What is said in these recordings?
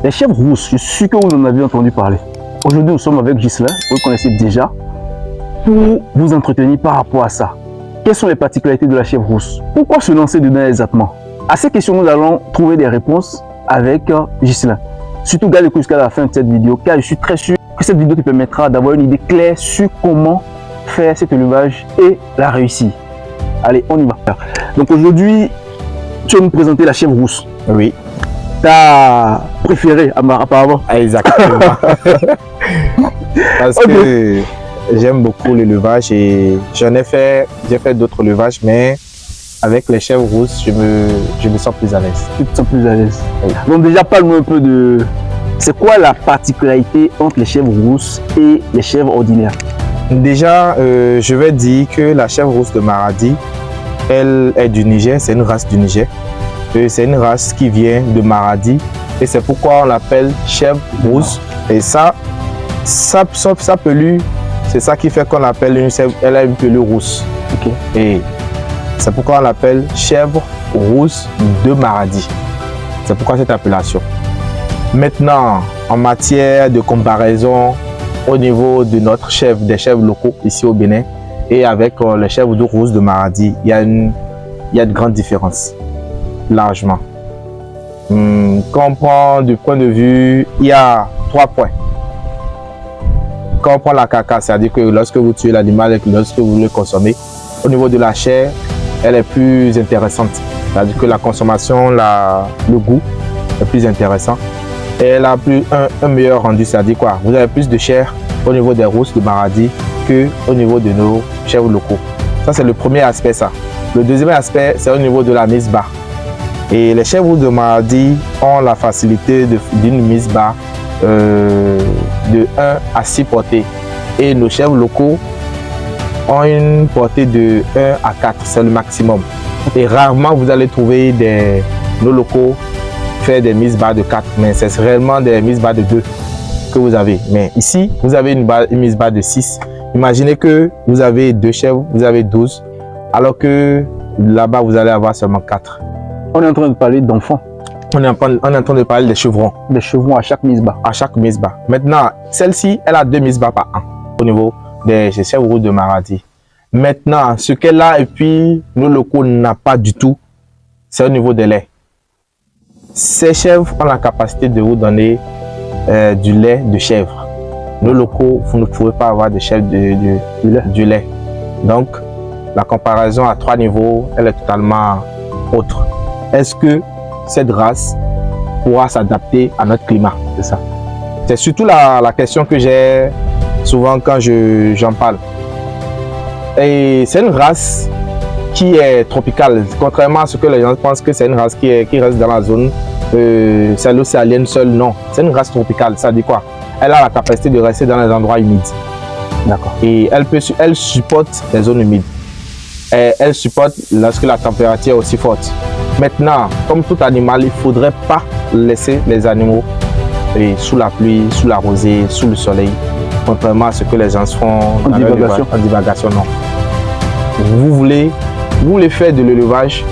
Les chèvres rousses, je suis sûr que vous en avez entendu parler. Aujourd'hui, nous sommes avec Ghislain, vous le connaissez déjà, pour vous entretenir par rapport à ça. Quelles sont les particularités de la chèvre rousse? Pourquoi se lancer dedans exactement? À ces questions, nous allons trouver des réponses avec Ghislain. Surtout, gardez le coup jusqu'à la fin de cette vidéo, car je suis très sûr que cette vidéo te permettra d'avoir une idée claire sur comment faire cet élevage et la réussir. Allez, on y va. Donc aujourd'hui, tu vas nous présenter la chèvre rousse. Oui. Ta préférée apparemment. Exactement. Parce que j'aime beaucoup l'élevage et j'ai fait d'autres élevages, mais avec les chèvres rousses, je me sens plus à l'aise. Tu te sens plus à l'aise. Oui. Donc déjà, parle-moi un peu de... C'est quoi la particularité entre les chèvres rousses et les chèvres ordinaires? Déjà, je vais dire que la chèvre rousse de Maradi, elle est du Niger, c'est une race du Niger. C'est une race qui vient de Maradi et c'est pourquoi on l'appelle chèvre rousse. Et ça pelure, c'est ça qui fait qu'on l'appelle elle a une pelure rousse. Okay. Et c'est pourquoi on l'appelle chèvre rousse de Maradi. C'est pourquoi cette appellation. Maintenant, en matière de comparaison au niveau de notre chèvre, des chèvres locaux ici au Bénin et avec les chèvres rousse de Maradi, il y a de grandes différences. Largement. Quand on prend du point de vue, il y a 3 points. Quand on prend la carcasse, c'est-à-dire que lorsque vous tuez l'animal et que lorsque vous le consommez, au niveau de la chair, elle est plus intéressante. C'est-à-dire que la consommation, le goût est plus intéressant. Et elle a un meilleur rendu, c'est-à-dire quoi? Vous avez plus de chair au niveau des rousses de Maradi que au niveau de nos chèvres locaux. Ça, c'est le premier aspect, ça. Le deuxième aspect, c'est au niveau de la mise bas. Et les chèvres de Maradi ont la facilité d'une mise bas de 1 à 6 portées. Et nos chèvres locaux ont une portée de 1 à 4, c'est le maximum. Et rarement vous allez trouver nos locaux faire des mises bas de 4, mais c'est réellement des mises bas de 2 que vous avez. Mais ici, vous avez une mise bas de 6. Imaginez que vous avez 2 chèvres, vous avez 12, alors que là-bas, vous allez avoir seulement 4. On est en train de parler d'enfants. On est en train de parler des chevrons. Des chevrons à chaque mise bas. À chaque mise bas. Maintenant, celle-ci, elle a 2 mises bas par an au niveau des chèvres rousses de Maradi. Maintenant, ce qu'elle a et puis nos locaux n'a pas du tout, c'est au niveau des laits. Ces chèvres ont la capacité de vous donner du lait de chèvre. Nos locaux, vous ne pouvez pas avoir de chèvre du lait. Donc, la comparaison à 3 niveaux, elle est totalement autre. Est-ce que cette race pourra s'adapter à notre climat? C'est ça. C'est surtout la question que j'ai souvent quand j'en parle. Et c'est une race qui est tropicale, contrairement à ce que les gens pensent que c'est une race qui reste dans la zone celle océanienne seule. Non, c'est une race tropicale. Ça dit quoi? Elle a la capacité de rester dans les endroits humides. D'accord. Et elle supporte les zones humides. Et elle supporte lorsque la température est aussi forte. Maintenant, comme tout animal, il ne faudrait pas laisser les animaux sous la pluie, sous la rosée, sous le soleil, contrairement à ce que les gens font en divagation. Non. Vous voulez faire de l'élevage,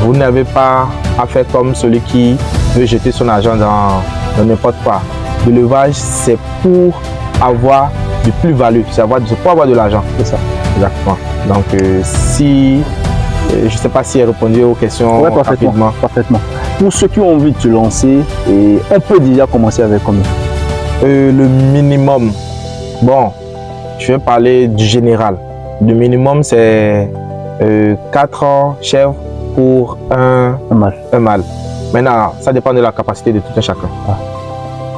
vous n'avez pas à faire comme celui qui veut jeter son argent dans n'importe quoi. L'élevage, c'est pour avoir du plus-value, c'est pour avoir de l'argent. C'est ça. Exactement. Donc, je ne sais pas si elle répondait aux questions rapidement. Parfaitement. Pour ceux qui ont envie de se lancer, on peut déjà commencer avec combien? Le minimum, bon, je vais parler du général. Le minimum, c'est 4 chèvres pour un mâle. Maintenant, ça dépend de la capacité de tout un chacun. Ah.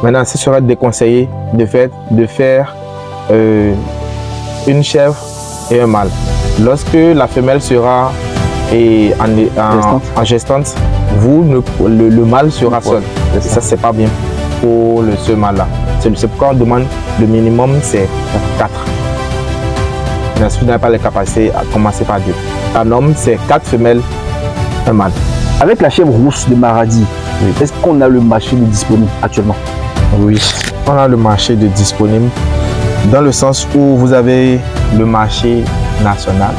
Maintenant, ce serait déconseillé de faire une chèvre et un mâle. Lorsque la femelle sera en gestante, le mâle sera seul. Et ça, c'est pas bien pour ce mâle-là. C'est pourquoi on demande le minimum, c'est 4. Mais si vous n'avez pas les capacités, à commencer par 2. Un homme, c'est 4 femelles, un mâle. Avec la chèvre rousse de Maradi, oui, est-ce qu'on a le marché de disponible actuellement? Oui, on a le marché de disponible dans le sens où vous avez le marché national,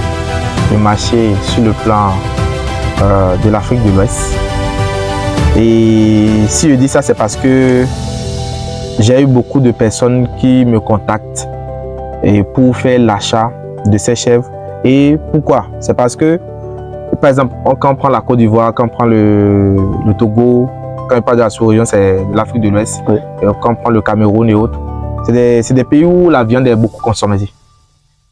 le marché sur le plan de l'Afrique de l'Ouest Et si je dis ça, c'est parce que j'ai eu beaucoup de personnes qui me contactent et pour faire l'achat de ces chèvres. Et pourquoi? C'est parce que, par exemple, quand on prend la Côte d'Ivoire, quand on prend le Togo, quand on parle de la sous-région, c'est l'Afrique de l'Ouest, oui. Et quand on prend le Cameroun et autres, c'est des pays où la viande est beaucoup consommée.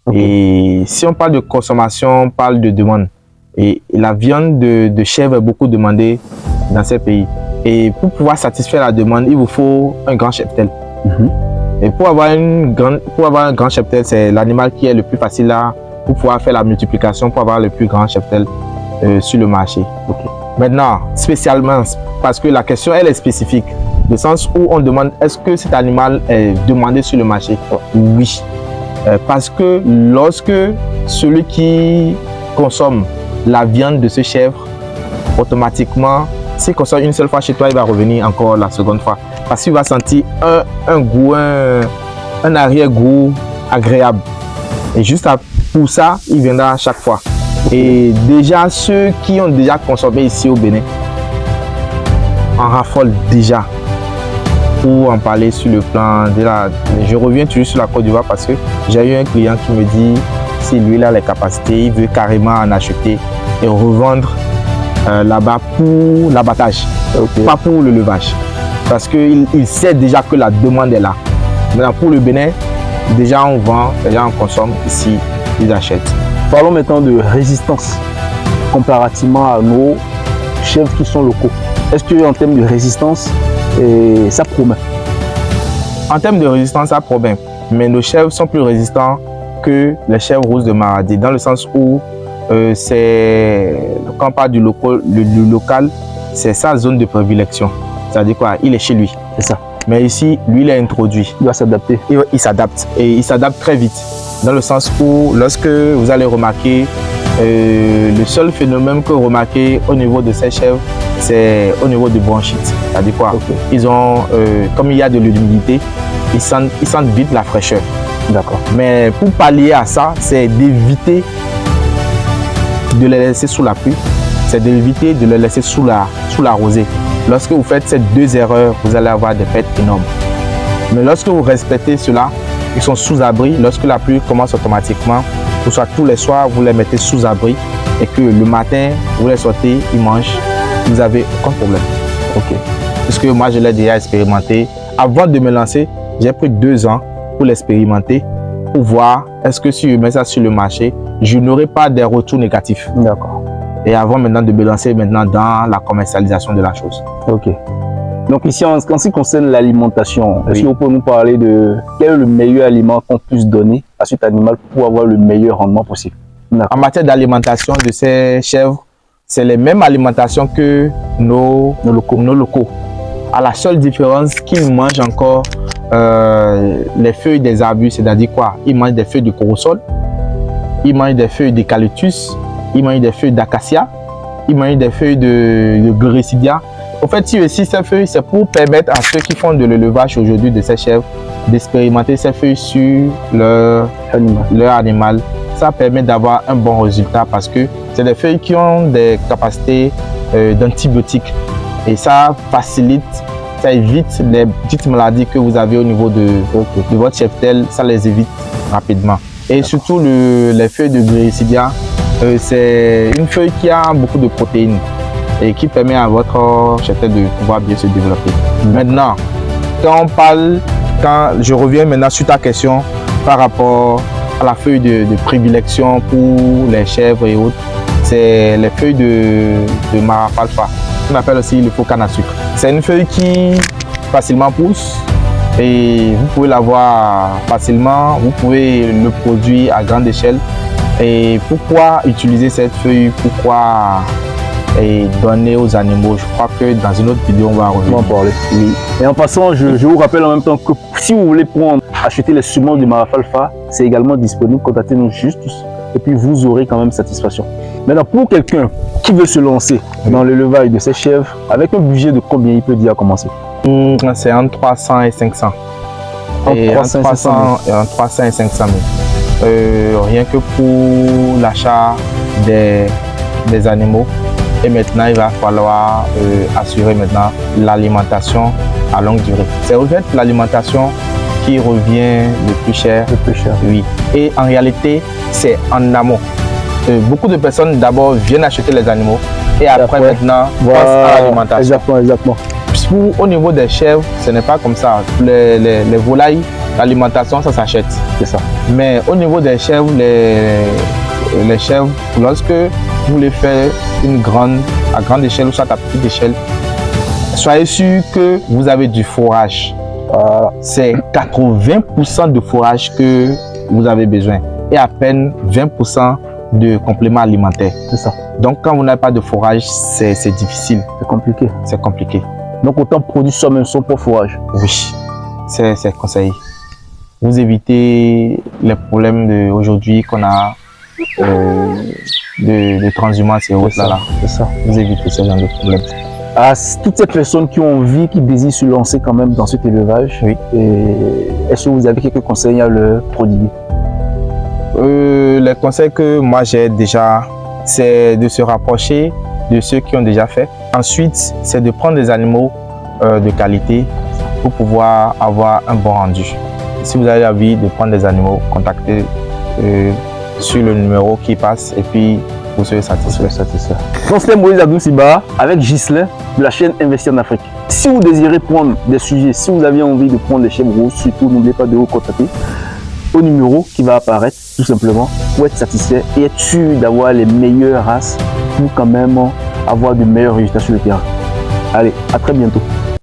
Okay. Et si on parle de consommation, on parle de demande. Et la viande de chèvre est beaucoup demandée dans ces pays. Et pour pouvoir satisfaire la demande, il vous faut un grand cheptel. Et pour avoir un grand cheptel, c'est l'animal qui est le plus facile là pour pouvoir faire la multiplication, pour avoir le plus grand cheptel sur le marché. Okay. Maintenant, spécialement, parce que la question elle est spécifique, dans le sens où on demande est-ce que cet animal est demandé sur le marché? Oui. Parce que lorsque celui qui consomme la viande de ce chèvre, automatiquement, s'il consomme une seule fois chez toi, il va revenir encore la seconde fois. Parce qu'il va sentir un goût, un arrière-goût agréable. Et juste pour ça, il viendra à chaque fois. Et déjà, ceux qui ont déjà consommé ici au Bénin en raffolent déjà. Pour en parler sur le plan de la... Je reviens toujours sur la Côte d'Ivoire parce que j'ai eu un client qui me dit si lui il a les capacités, il veut carrément en acheter et revendre là-bas pour l'abattage, okay. Pas pour le levage. Parce qu'il sait déjà que la demande est là. Maintenant, pour le Bénin, déjà on vend, déjà on consomme, ici ils achètent. Parlons maintenant de résistance comparativement à nos chèvres qui sont locaux. Est-ce qu'en termes de résistance, ça promet? En termes de résistance, ça promet. Mais nos chèvres sont plus résistants que les chèvres rousses de Maradi, dans le sens où quand on parle du local, c'est sa zone de prédilection. C'est-à-dire quoi? Il est chez lui. C'est ça. Mais ici, lui, il est introduit. Il va s'adapter. Il s'adapte. Et il s'adapte très vite. Dans le sens où, lorsque vous allez remarquer, le seul phénomène que vous remarquez au niveau de ces chèvres, c'est au niveau de bronchite. C'est-à-dire quoi? Okay. Ils ont, comme il y a de l'humidité, ils sentent vite la fraîcheur. D'accord. Mais pour pallier à ça, c'est d'éviter de les laisser sous la pluie, c'est d'éviter de les laisser sous la rosée. Lorsque vous faites ces deux erreurs, vous allez avoir des pertes énormes. Mais lorsque vous respectez cela, ils sont sous abri. Lorsque la pluie commence automatiquement, que ce soit tous les soirs, vous les mettez sous abri et que le matin, vous les sortez, ils mangent, vous n'avez aucun problème. Ok. Parce que moi, je l'ai déjà expérimenté. Avant de me lancer, j'ai pris 2 ans pour l'expérimenter, pour voir est-ce que si je mets ça sur le marché, je n'aurai pas des retours négatifs. D'accord. Et avant maintenant de me lancer maintenant dans la commercialisation de la chose. Ok. Donc ici, en ce qui concerne l'alimentation, est-ce que vous pouvez nous parler de quel est le meilleur aliment qu'on puisse donner à cet animal pour avoir le meilleur rendement possible? En matière d'alimentation de ces chèvres, c'est les mêmes alimentations que nos locaux. À la seule différence qu'ils mangent encore les feuilles des arbustes, c'est-à-dire quoi? Ils mangent des feuilles de corosol, ils mangent des feuilles d'eucalyptus, ils mangent des feuilles d'acacia, ils mangent des feuilles de grécidia. En fait, si aussi ces feuilles, c'est pour permettre à ceux qui font de l'élevage aujourd'hui de ces chèvres d'expérimenter ces feuilles sur leur animal. Ça permet d'avoir un bon résultat parce que c'est des feuilles qui ont des capacités d'antibiotiques et ça facilite, ça évite les petites maladies que vous avez au niveau de votre cheptel, ça les évite rapidement. Et surtout les feuilles de grécidia, c'est une feuille qui a beaucoup de protéines et qui permet à votre cheptel de pouvoir bien se développer. Maintenant, quand je reviens maintenant sur ta question par rapport à la feuille de prédilection pour les chèvres et autres, c'est les feuilles de marafalfa, qu'on appelle aussi le faux canne à sucre. C'est une feuille qui facilement pousse et vous pouvez l'avoir facilement, vous pouvez le produire à grande échelle. Et pourquoi utiliser cette feuille, pourquoi donner aux animaux? Je crois que dans une autre vidéo, on va revenir. On va en parler. Oui. Et en passant, je vous rappelle en même temps que si vous voulez acheter les semences du marafalfa, c'est également disponible. Contactez-nous juste et puis vous aurez quand même satisfaction. Maintenant, pour quelqu'un qui veut se lancer dans l'élevage de ces chèvres, avec un budget de combien il peut déjà commencer? C'est entre 300 et 500. Entre 300 et 500 000. Rien que pour l'achat des animaux. Et maintenant, il va falloir assurer maintenant l'alimentation à longue durée. C'est en fait l'alimentation qui revient le plus cher. Le plus cher. Oui. Et en réalité, c'est en amont. Beaucoup de personnes d'abord viennent acheter les animaux et après maintenant passent à l'alimentation. Exactement, exactement. Au niveau des chèvres, ce n'est pas comme ça. Les volailles, l'alimentation, ça s'achète. C'est ça. Mais au niveau des chèvres, les chèvres, lorsque vous voulez faire à grande échelle ou soit à petite échelle, soyez sûr que vous avez du fourrage. C'est 80% de fourrage que vous avez besoin et à peine 20% de compléments alimentaires. C'est ça. Donc quand vous n'avez pas de fourrage, c'est difficile. C'est compliqué. C'est compliqué. Donc autant produire soi-même son propre fourrage. Oui, c'est conseillé. Vous évitez les problèmes d'aujourd'hui qu'on a de transhumance et autres là. C'est ça. Vous évitez ce genre de problèmes. À toutes ces personnes qui ont envie, qui désirent se lancer quand même dans cet élevage, oui. Est-ce que vous avez quelques conseils à leur prodiguer? Les conseils que moi j'ai déjà, c'est de se rapprocher de ceux qui ont déjà fait. Ensuite, c'est de prendre des animaux de qualité pour pouvoir avoir un bon rendu. Si vous avez envie de prendre des animaux, contactez sur le numéro qui passe et puis vous serez satisfait. Donc c'était Moïse Abdou Siba avec Ghislain de la chaîne Investir en Afrique. Si vous désirez prendre des sujets, si vous avez envie de prendre des chèvres rousses, surtout n'oubliez pas de vous contacter au numéro qui va apparaître tout simplement pour être satisfait et être sûr d'avoir les meilleures races pour quand même avoir de meilleurs résultats sur le terrain. Allez, à très bientôt.